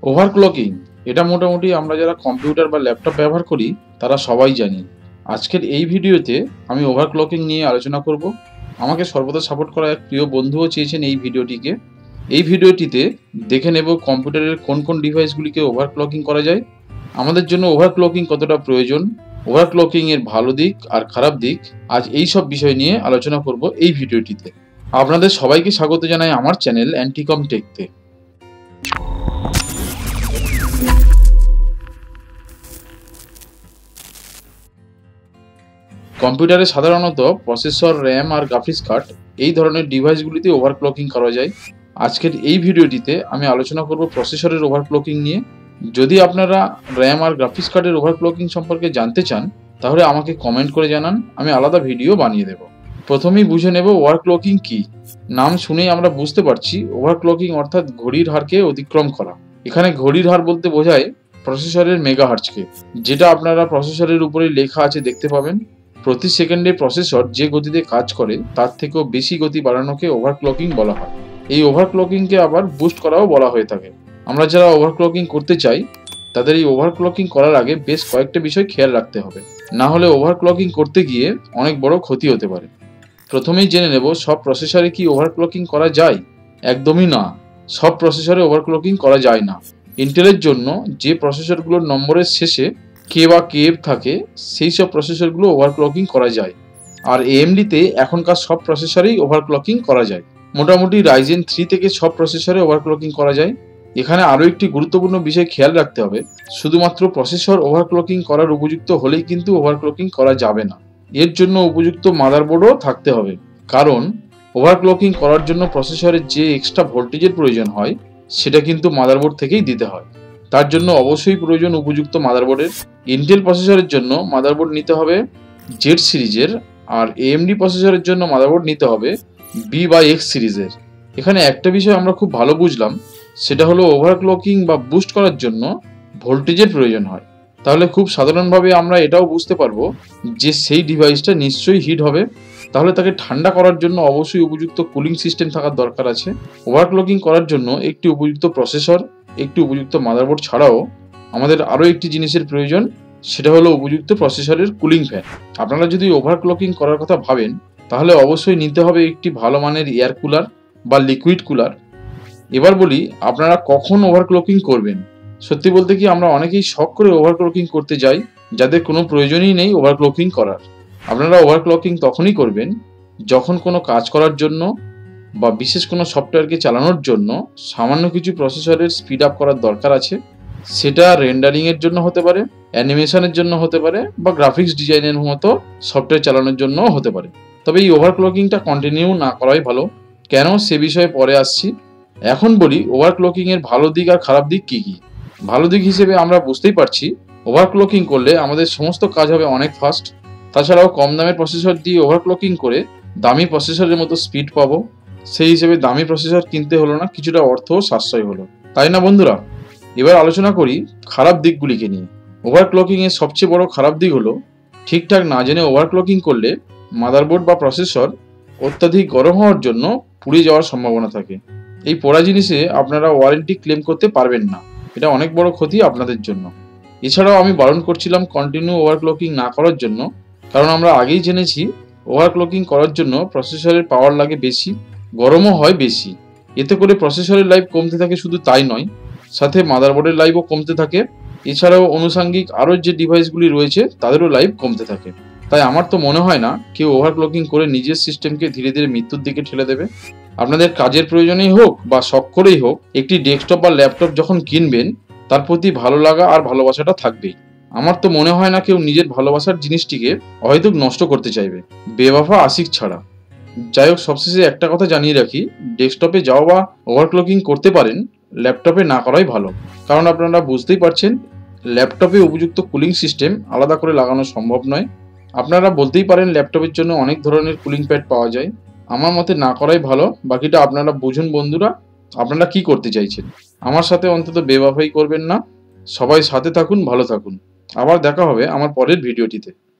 Overclocking এটা মোটামুটি আমরা যারা কম্পিউটার বা ল্যাপটপ ব্যবহার করি তারা সবাই জানি। আজকের এই ভিডিওতে আমি ওভারক্লকিং নিয়ে আলোচনা করব। আমাকে সর্বদা সাপোর্ট করা এক প্রিয় বন্ধুও চেয়েছেন এই ভিডিওটিকে। এই ভিডিওটিতে দেখে নেব কম্পিউটারের কোন কোন ডিভাইসগুলিকে ওভারক্লকিং করা যায়, আমাদের জন্য ওভারক্লকিং কতটা প্রয়োজন, ওভারক্লকিং এর ভালো দিক আর খারাপ দিক। আজ এই সব বিষয় নিয়ে আলোচনা করব এই ভিডিওটিতে। আপনাদের সবাইকে স্বাগত জানাই আমার চ্যানেল অ্যান্টিকম টেকতে। কম্পিউটারে সাধারণত প্রসেসর, র্যাম আর গ্রাফিক্স কার্ড এই ধরনের ডিভাইসগুলিতে ওভারক্লকিং করা যায়। আজকের এই ভিডিওটিতে আমি আলোচনা করব প্রসেসরের ওভারক্লকিং নিয়ে। যদি আপনারা র্যাম আর গ্রাফিক্স কার্ডের ওভারক্লকিং সম্পর্কে জানতে চান তাহলে আমাকে কমেন্ট করে জানান, আমি আলাদা ভিডিও বানিয়ে দেব। প্রথমেই বুঝে নেব ওভারক্লকিং কি। নাম শুনেই আমরা বুঝতে পারছি ওভারক্লকিং অর্থাৎ ঘড়ির হারকে অতিক্রম করা। এখানে ঘড়ির হার বলতে বোঝায় প্রসেসরের মেগাহার্টজকে, যেটা আপনারা প্রসেসরের উপরে লেখা আছে দেখতে পাবেন। প্রতি সেকেন্ডে প্রসেসর যে গতিতে কাজ করে তার থেকেও বেশি গতি বাড়ানোকে ওভারক্লকিং বলা হয়। এই ওভারক্লকিংকে আবার বুস্ট করাও বলা হয়ে থাকে। আমরা যারা ওভারক্লকিং করতে চাই তাদের এই ওভারক্লকিং করার আগে বেশ কয়েকটা বিষয় খেয়াল রাখতে হবে, না হলে ওভারক্লকিং করতে গিয়ে অনেক বড় ক্ষতি হতে পারে। প্রথমেই জেনে নেব সব প্রসেসরে কি ওভারক্লকিং করা যায়। একদমই না, সব প্রসেসরে ওভারক্লকিং করা যায় না। ইন্টেলের জন্য যে প্রসেসরগুলোর নম্বরের শেষে কে বা কেএফ থাকে সেই সব প্রসেসরগুলো ওভারক্লকিং করা যায়। আর এএমডিতে এখনকার সব প্রসেসরেই ওভারক্লকিং করা যায়। মোটামুটি রাইজেন 3 থেকে সব প্রসেসরে ওভারক্লকিং করা যায়। এখানে আরও একটি গুরুত্বপূর্ণ বিষয় খেয়াল রাখতে হবে, শুধুমাত্র প্রসেসর ওভারক্লকিং করার উপযুক্ত হলেই কিন্তু ওভারক্লকিং করা যাবে না। এর জন্য উপযুক্ত মাদারবোর্ডও থাকতে হবে, কারণ ওভারক্লকিং করার জন্য প্রসেসরের যে এক্সট্রা ভোল্টেজের প্রয়োজন হয় সেটা কিন্তু মাদারবোর্ড থেকেই দিতে হয়। তার জন্য অবশ্যই প্রয়োজন উপযুক্ত মাদারবোর্ডের। ইন্টেল প্রসেসরের জন্য মাদারবোর্ড নিতে হবে জেড সিরিজের, আর এএমডি প্রসেসরের জন্য মাদারবোর্ড নিতে হবে বি বা এক্স সিরিজের। এখানে একটা বিষয় আমরা খুব ভালো বুঝলাম, সেটা হলো ওভারক্লকিং বা বুস্ট করার জন্য ভোল্টেজের প্রয়োজন হয়। তাহলে খুব সাধারণভাবে আমরা এটাও বুঝতে পারবো যে সেই ডিভাইসটা নিশ্চয়ই হিট হবে। তাহলে তাকে ঠান্ডা করার জন্য অবশ্যই উপযুক্ত কুলিং সিস্টেম থাকার দরকার আছে। ওভারক্লকিং করার জন্য একটি উপযুক্ত প্রসেসর, একটি উপযুক্ত মাদারবোর্ড ছাড়াও আমাদের আরও একটি জিনিসের প্রয়োজন, সেটা হলো উপযুক্ত প্রসেসরের কুলিং ফ্যান। আপনারা যদি ওভারক্লকিং করার কথা ভাবেন তাহলে অবশ্যই নিতে হবে একটি ভালো মানের এয়ার কুলার বা লিকুইড কুলার। এবার বলি আপনারা কখন ওভারক্লকিং করবেন। সত্যি বলতে কি আমরা অনেকেই শখ করে ওভারক্লকিং করতে যাই, যাদের কোনো প্রয়োজনই নেই ওভারক্লকিং করার। আপনারা ওভারক্লকিং তখনই করবেন যখন কোনো কাজ করার জন্য বা বিশেষ কোনো সফটওয়্যারকে চালানোর জন্য সামান্য কিছু প্রসেসরের স্পিড আপ করার দরকার আছে। সেটা রেন্ডারিংয়ের জন্য হতে পারে, অ্যানিমেশনের জন্য হতে পারে, বা গ্রাফিক্স ডিজাইনের মতো সফটওয়্যার চালানোর জন্যও হতে পারে। তবে এই ওভারক্লকিংটা কন্টিনিউ না করাই ভালো। কেন সে বিষয়ে পরে আসছি। এখন বলি ওভারক্লকিং এর ভালো দিক আর খারাপ দিক কি কি। ভালো দিক হিসেবে আমরা বুঝতেই পারছি ওভারক্লকিং করলে আমাদের সমস্ত কাজ হবে অনেক ফাস্ট। তাছাড়াও কম দামের প্রসেসর দিয়ে ওভারক্লকিং করে দামি প্রসেসরের মতো স্পিড পাবো। সেই হিসেবে দামি প্রসেসর কিনতে হলো না, কিছুটা অর্থও সাশ্রয় হলো, তাই না বন্ধুরা? এবার আলোচনা করি খারাপ দিকগুলিকে নিয়ে। ওভারক্লকিং এর সবচেয়ে বড় খারাপ দিক হলো ঠিকঠাক না জেনে ওভারক্লকিং করলে মাদারবোর্ড বা প্রসেসর অত্যাধিক গরম হওয়ার জন্য পুড়ে যাওয়ার সম্ভাবনা থাকে। এই পোড়া জিনিসে আপনারা ওয়ারেন্টি ক্লেম করতে পারবেন না, এটা অনেক বড় ক্ষতি আপনাদের জন্য। এছাড়াও আমি বারণ করছিলাম কন্টিনিউ ওভারক্লকিং না করার জন্য, কারণ আমরা আগেই জেনেছি ওভারক্লকিং করার জন্য প্রসেসরের পাওয়ার লাগে বেশি, গরমও হয় বেশি। এতে করে প্রসেসরের লাইফ কমতে থাকে, শুধু তাই নয়, সাথে মাদারবোর্ডের লাইফও কমতে থাকে। এছাড়াও আনুষঙ্গিক আরও যে ডিভাইসগুলি রয়েছে তাদেরও লাইফ কমতে থাকে। তাই আমার তো মনে হয় না কেউ ওভারক্লকিং করে নিজের সিস্টেমকে ধীরে ধীরে মৃত্যুর দিকে ঠেলে দেবে। আপনাদের কাজের প্রয়োজনেই হোক বা শখ করেই হোক, একটি ডেস্কটপ বা ল্যাপটপ যখন কিনবেন তার প্রতি ভালো লাগা আর ভালোবাসাটা থাকবেই। আমার তো মনে হয় না কেউ নিজের ভালোবাসার জিনিসটিকে হয়তো নষ্ট করতে চাইবে, বেওয়াফা আশিক ছাড়া। যাই হোক, সবশেষে একটা কথা জানিয়ে রাখি, ডেস্কটপে যাও বা ওভারক্লকিং করতে পারেন, ল্যাপটপে না করাই ভালো। কারণ আপনারা বুঝতেই পারছেন ল্যাপটপে উপযুক্ত কুলিং সিস্টেম আলাদা করে লাগানো সম্ভব নয়। আপনারা বলতেই পারেন ল্যাপটপের জন্য অনেক ধরনের কুলিং প্যাড পাওয়া যায়। আমার মতে না করাই ভালো। বাকিটা আপনারা বুঝুন বন্ধুরা, আপনারা কি করতে চাইছেন। আমার সাথে অন্তত বেওয়াফাই করবেন না। সবাই সাথে থাকুন, ভালো থাকুন। আবার দেখা হবে আমার পরের ভিডিওটিতে।